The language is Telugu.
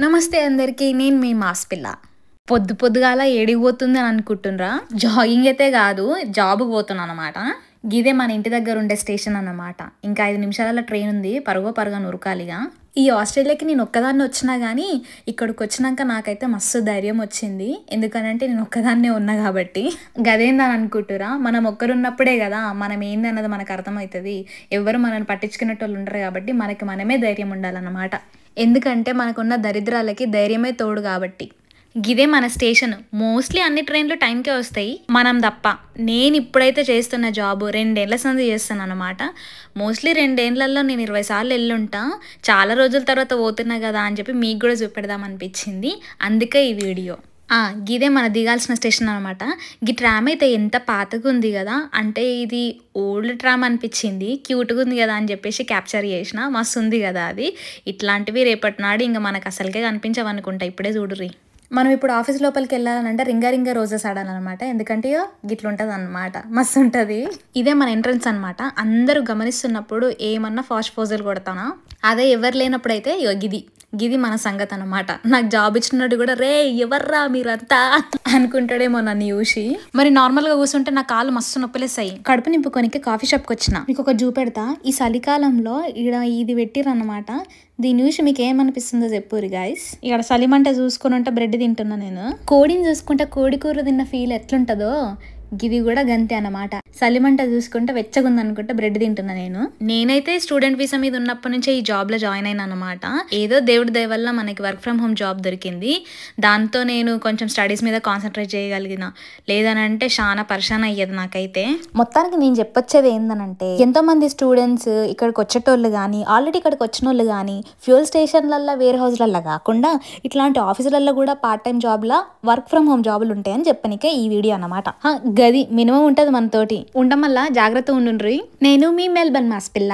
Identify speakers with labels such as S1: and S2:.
S1: నమస్తే అందరికీ, నేను మీ మాస్ పిల్ల. పొద్దుగాల ఏడికి పోతుంది అని అనుకుంటున్నారా? జాగింగ్ అయితే కాదు, జాబ్కి పోతున్నాను అనమాట. గిదే మన ఇంటి దగ్గర ఉండే స్టేషన్ అన్నమాట. ఇంకా 5 నిమిషాల ట్రైన్ ఉంది, పరుగా నురకాలిగా. ఈ ఆస్ట్రేలియాకి నేను ఒక్కదాన్ని వచ్చినా కానీ ఇక్కడికి వచ్చినాక నాకైతే మస్తు ధైర్యం వచ్చింది. ఎందుకనంటే నేను ఒక్కదాన్నే ఉన్నా కాబట్టి. గదేందని అనుకుంటురా, మనం ఒక్కరున్నప్పుడే కదా మనం ఏందన్నది మనకు అర్థమవుతుంది. ఎవరు మనల్ని పట్టించుకునేటోళ్ళు వాళ్ళు ఉండరు కాబట్టి మనమే ధైర్యం ఉండాలన్నమాట. ఎందుకంటే మనకున్న దరిద్రాలకి ధైర్యమే తోడు కాబట్టి. గిదే మన స్టేషన్. మోస్ట్లీ అన్ని ట్రైన్లు టైంకే వస్తాయి, మనం తప్ప. నేను ఇప్పుడైతే చేస్తున్న జాబ్ 2 ఏళ్ల సంది చేస్తాను అనమాట. మోస్ట్లీ 2 ఏళ్లలో నేను 20 సార్లు వెళ్ళుంటా. చాలా రోజుల తర్వాత పోతున్నా కదా అని చెప్పి మీకు కూడా చూపెడదాం అనిపించింది, అందుకే ఈ వీడియో. గిదే మన దిగాల్సిన స్టేషన్ అనమాట. ఈ ట్రామ్ అయితే ఎంత పాతగా ఉంది కదా, అంటే ఇది ఓల్డ్ ట్రామ్ అనిపించింది. క్యూట్గా ఉంది కదా అని చెప్పేసి క్యాప్చర్ చేసిన. మస్తు ఉంది కదా అది. ఇట్లాంటివి రేపటి నాడు ఇంకా మనకు అసలుకే కనిపించవనుకుంటా. ఇప్పుడే చూడుర్రి. మనం ఇప్పుడు ఆఫీస్ లోపలికి వెళ్ళాలంటే రింగా రోజెస్ ఆడాలన్నమాట. ఎందుకంటే గిట్లుంటుంది అనమాట, మస్తు ఉంటుంది. ఇదే మన ఎంట్రన్స్ అనమాట. అందరూ గమనిస్తున్నప్పుడు ఏమన్నా ఫాస్ట్ పోజులు కొడతానా, అదే ఎవరు లేనప్పుడు అయితే గిది మన సంగతి అనమాట. నాకు జాబ్ ఇచ్చినట్టు కూడా రే ఎవర్రా మీరంతా అనుకుంటాడేమో నన్ను చూసి. మరి నార్మల్గా కూర్చుంటే నా కాళ్ళు మస్తు నొప్పిలేస్తాయి. కడుపు నింపుకోనికి కాఫీ షాప్కి వచ్చిన. మీకు ఒక చూపెడతా. ఈ చలికాలంలో ఇది పెట్టిరన్నమాట. దీని చూసి మీకు ఏమనిపిస్తుందో చెప్పుర్రి గాయస్. ఇక్కడ సలిమంట చూసుకుని ఉంటే బ్రెడ్ తింటున్నా నేను. కోడిని చూసుకుంటే కోడి కూర తిన్న ఫీల్ ఎట్లుంటుందో గిది కూడా గంతే అన్నమాట. సలిమంట చూసుకుంటే వెచ్చగుంది అనుకుంటే బ్రెడ్ తింటున్నా నేనైతే స్టూడెంట్ వీసా మీద ఉన్నప్పటి నుంచే ఈ జాబ్లో జాయిన్ అయినా అనమాట. ఏదో దేవుడి దయ వల్ల మనకి వర్క్ ఫ్రమ్ హోమ్ జాబ్ దొరికింది. దాంతో నేను కొంచెం స్టడీస్ మీద కాన్సన్ట్రేట్ చేయగలిగిన. లేదనంటే చాలా పరిశాన్ అయ్యేది నాకైతే. మొత్తానికి నేను చెప్పొచ్చేది ఏందనంటే, ఎంతో మంది స్టూడెంట్స్ ఇక్కడికి వచ్చేటోళ్ళు కానీ, ఆల్రెడీ ఇక్కడికి వచ్చిన వాళ్ళు కానీ, ఫ్యూల్ స్టేషన్లల్లో, వేర్ హౌస్లల్లో కాకుండా ఇట్లాంటి ఆఫీసులలో కూడా పార్ట్ టైం జాబ్లా వర్క్ ఫ్రమ్ హోమ్ జాబులు ఉంటాయని చెప్పనికే ఈ వీడియో అన్నమాట. గది మినిమం ఉంటుంది మనతోటి. ఉండడం వల్ల జాగ్రత్త ఉండుండ్రి. నేను మీ మెల్బర్న్ మాస్ పిల్ల.